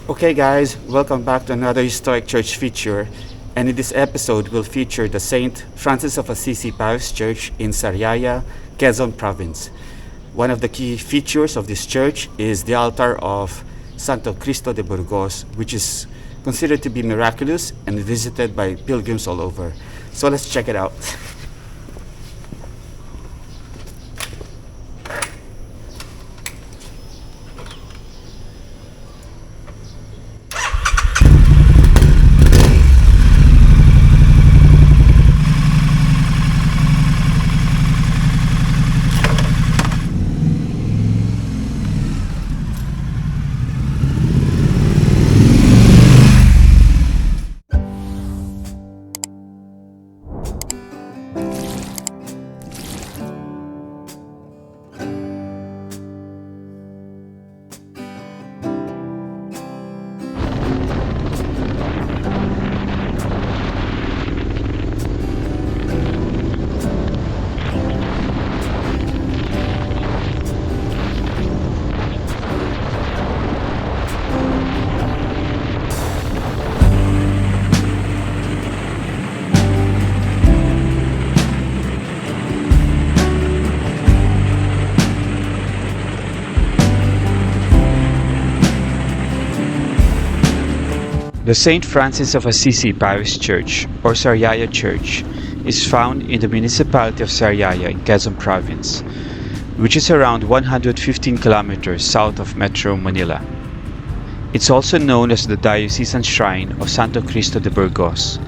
Okay guys, welcome back to another historic church feature, and in this episode we'll feature the Saint Francis of Assisi Parish Church in Sariaya, Quezon Province. One of the key features of this church is the altar of Santo Cristo de Burgos, which is considered to be miraculous and visited by pilgrims all over. So let's check it out. The St. Francis of Assisi Parish Church, or Sariaya Church, is found in the municipality of Sariaya in Quezon Province, which is around 115 kilometers south of Metro Manila. It's also known as the Diocesan Shrine of Santo Cristo de Burgos,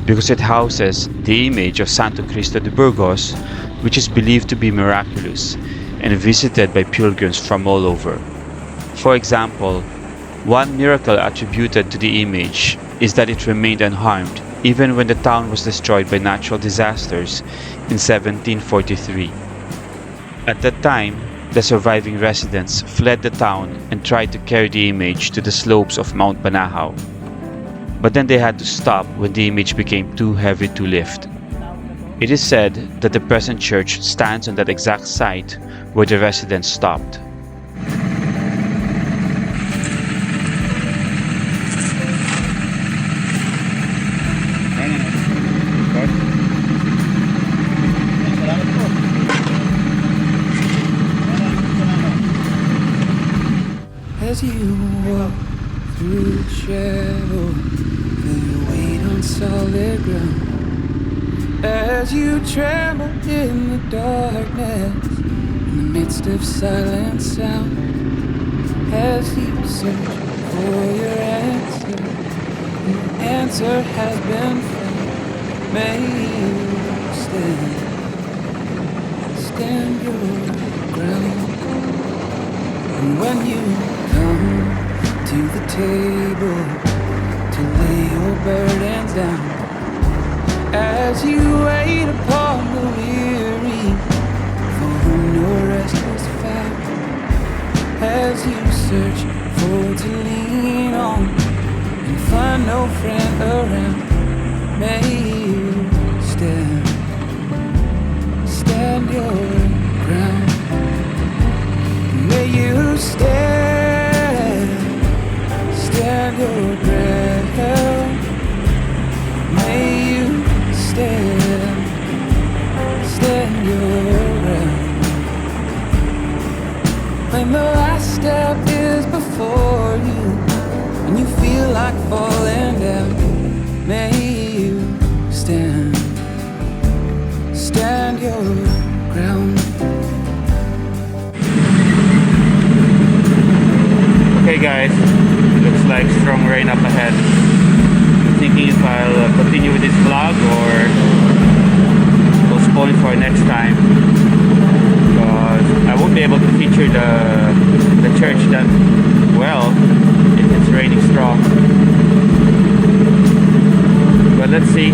because it houses the image of Santo Cristo de Burgos, which is believed to be miraculous and visited by pilgrims from all over. For example, one miracle attributed to the image is that it remained unharmed even when the town was destroyed by natural disasters in 1743. At that time, the surviving residents fled the town and tried to carry the image to the slopes of Mount Banahaw. But then they had to stop when the image became too heavy to lift. It is said that the present church stands on that exact site where the residents stopped. As you walk through the shadow, feel your weight on solid ground. As you tremble in the darkness, in the midst of silent sound. As you search for your answer, and the answer has been found. May you stand your ground. And when you come to the table to lay your burdens down, as you wait upon the weary, for whom no rest is found, as you search for to lean on and find no friend around, may you stand your ground. May you stand your ground. May you stand your ground. When the last step is before you, and you feel like falling down, may you stand your ground. Okay guys, looks like strong rain up ahead. I'm thinking if I'll continue with this vlog or postpone it for next time, because I won't be able to feature the church that well if it's raining strong. But let's see.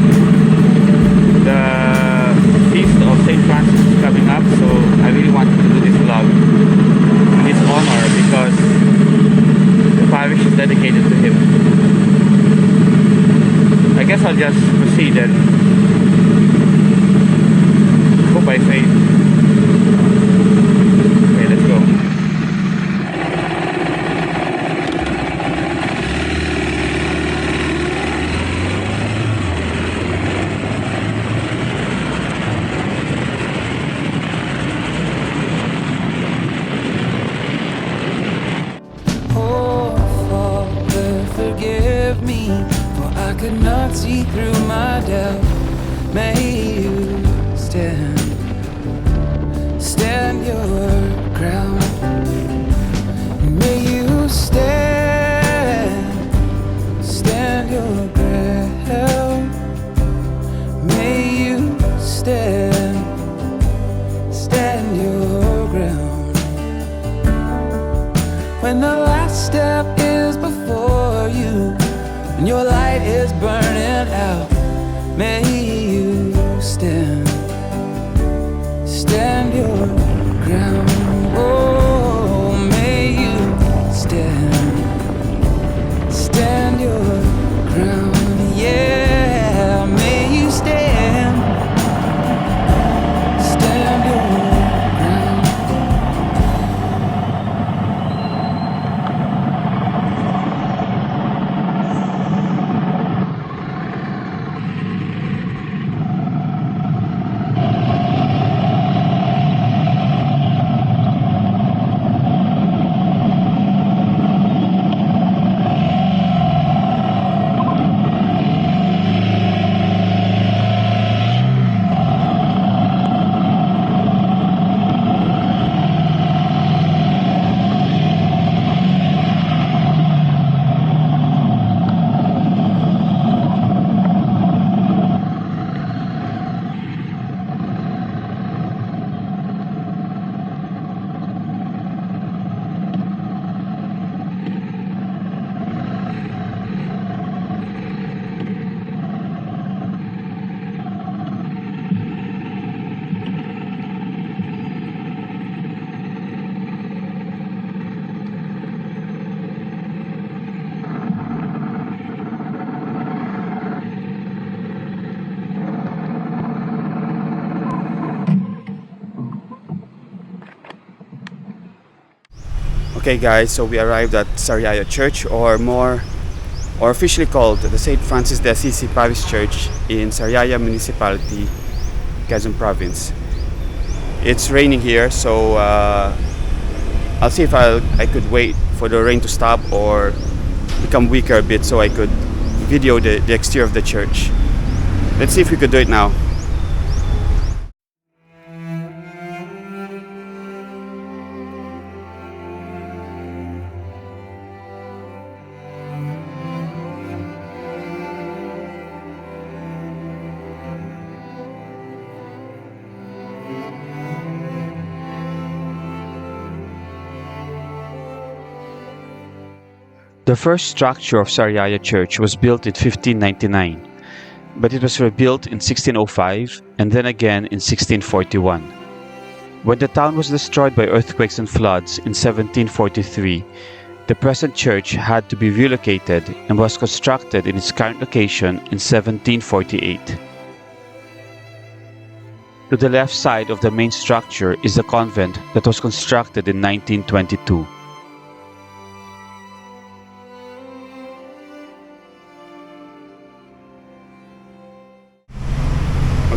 The feast of St. Francis is coming up, so I really wanted to do this vlog in his honor because the parish is dedicated to him. I guess I'll just proceed and go by faith. Okay, let's go. could not see through my doubt. May you stand your ground. May you stand your ground. May you stand your ground. When the last step is before you and your light is burning out, may you stand your ground. Oh, may you stand your ground. Yeah, may you stand your ground. Okay guys, so we arrived at Sariaya Church, or officially called the St. Francis de Assisi Parish Church in Sariaya Municipality, Quezon Province. It's raining here, so I'll see if I could wait for the rain to stop or become weaker a bit so I could video the exterior of the church. Let's see if we could do it now. The first structure of Sariaya Church was built in 1599, but it was rebuilt in 1605 and then again in 1641. When the town was destroyed by earthquakes and floods in 1743, the present church had to be relocated and was constructed in its current location in 1748. To the left side of the main structure is the convent that was constructed in 1922.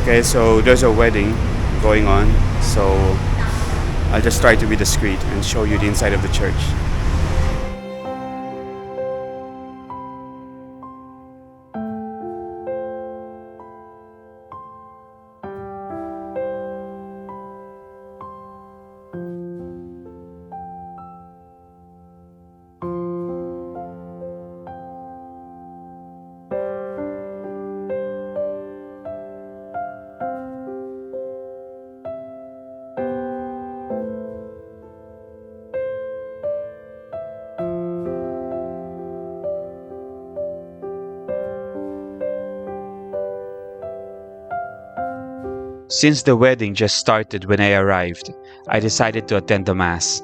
Okay, so there's a wedding going on, so I'll just try to be discreet and show you the inside of the church. Since the wedding just started when I arrived, I decided to attend the Mass.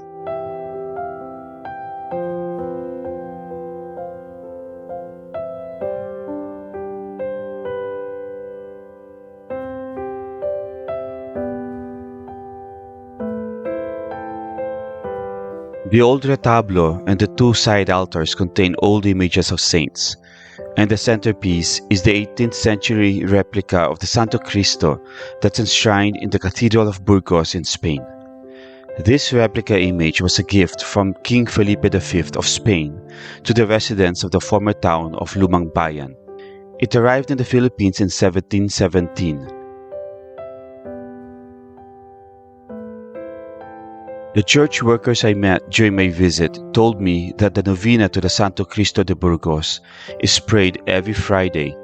The old retablo and the two side altars contain old images of saints, and the centerpiece is the 18th century replica of the Santo Cristo that's enshrined in the Cathedral of Burgos in Spain. This replica image was a gift from King Felipe V of Spain to the residents of the former town of Lumang Bayan. It arrived in the Philippines in 1717. The church workers I met during my visit told me that the novena to the Santo Cristo de Burgos is prayed every Friday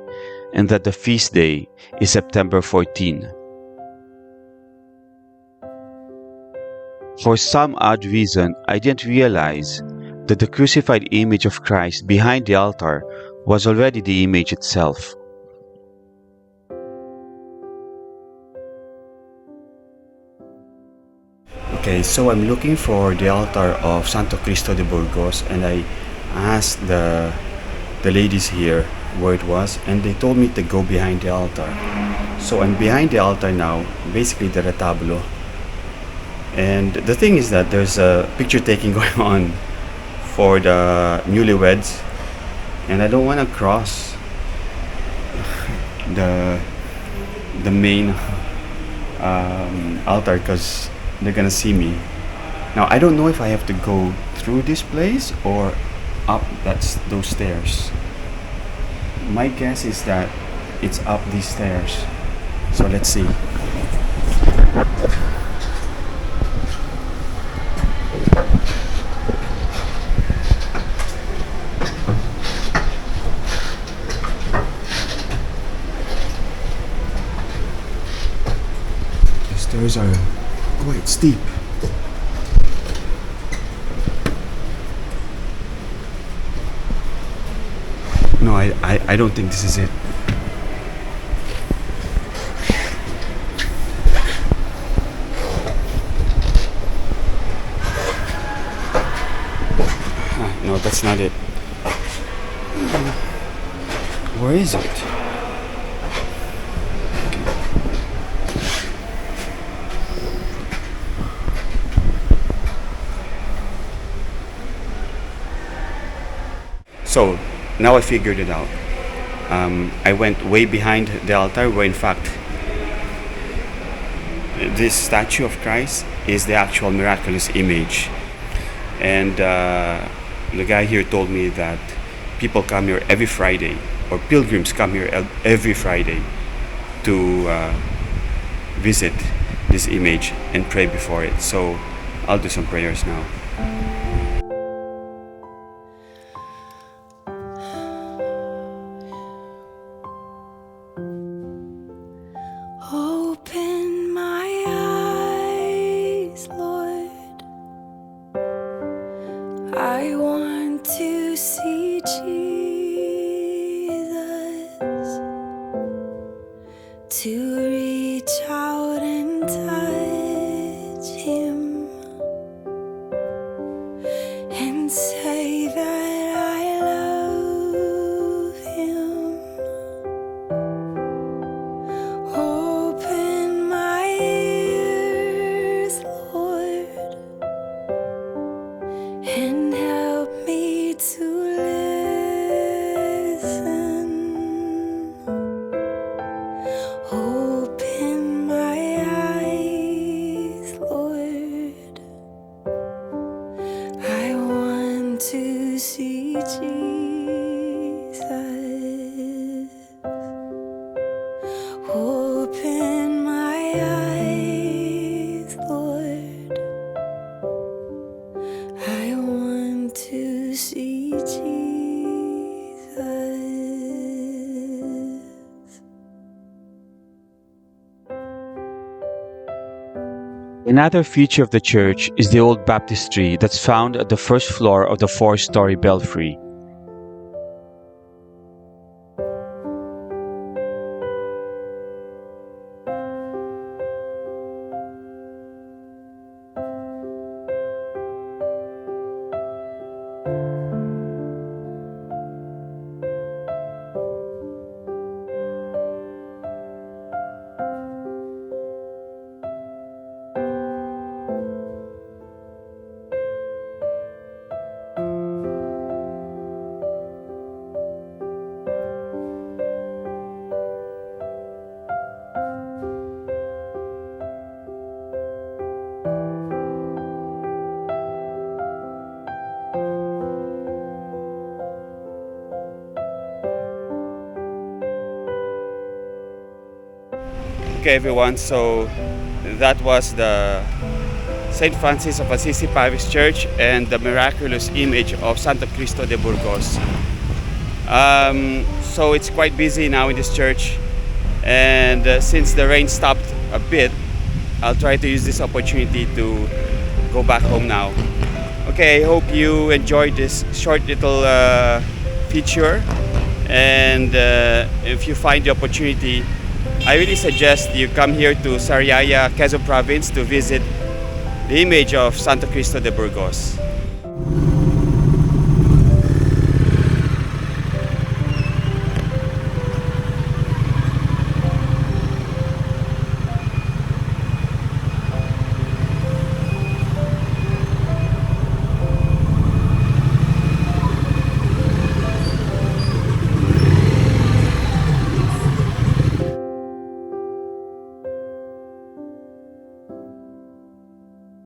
and that the feast day is September 14. For some odd reason, I didn't realize that the crucified image of Christ behind the altar was already the image itself. Okay, so I'm looking for the altar of Santo Cristo de Burgos, and I asked the ladies here where it was, and they told me to go behind the altar. So I'm behind the altar now, basically the retablo. And the thing is that there's a picture taking going on for the newlyweds, and I don't want to cross the main altar because they're gonna see me. Now I don't know if I have to go through this place or up those stairs. My guess is that it's up these stairs. So let's see. The stairs are quite steep. No, I don't think this is it. No, that's not it. Where is it? So now I figured it out. I went way behind the altar where in fact this statue of Christ is the actual miraculous image. And the guy here told me that people come here every Friday, or pilgrims come here every Friday to visit this image and pray before it. So I'll do some prayers now. Open my eyes, Lord. I want to see Jesus, to reach out and touch Him and say that I love Him. Open my ears, Lord, and help me to listen. Open my eyes, Lord. I want to see Jesus. Open my eyes, Lord. I want to see Jesus. Another feature of the church is the Old Baptistry that's found at the first floor of the 4-story belfry. Okay everyone, so that was the St. Francis of Assisi Parish Church and the miraculous image of Santo Cristo de Burgos. So it's quite busy now in this church, and since the rain stopped a bit, I'll try to use this opportunity to go back home now. Okay, I hope you enjoyed this short little feature, and if you find the opportunity, I really suggest you come here to Sariaya, Quezon Province to visit the image of Santo Cristo de Burgos.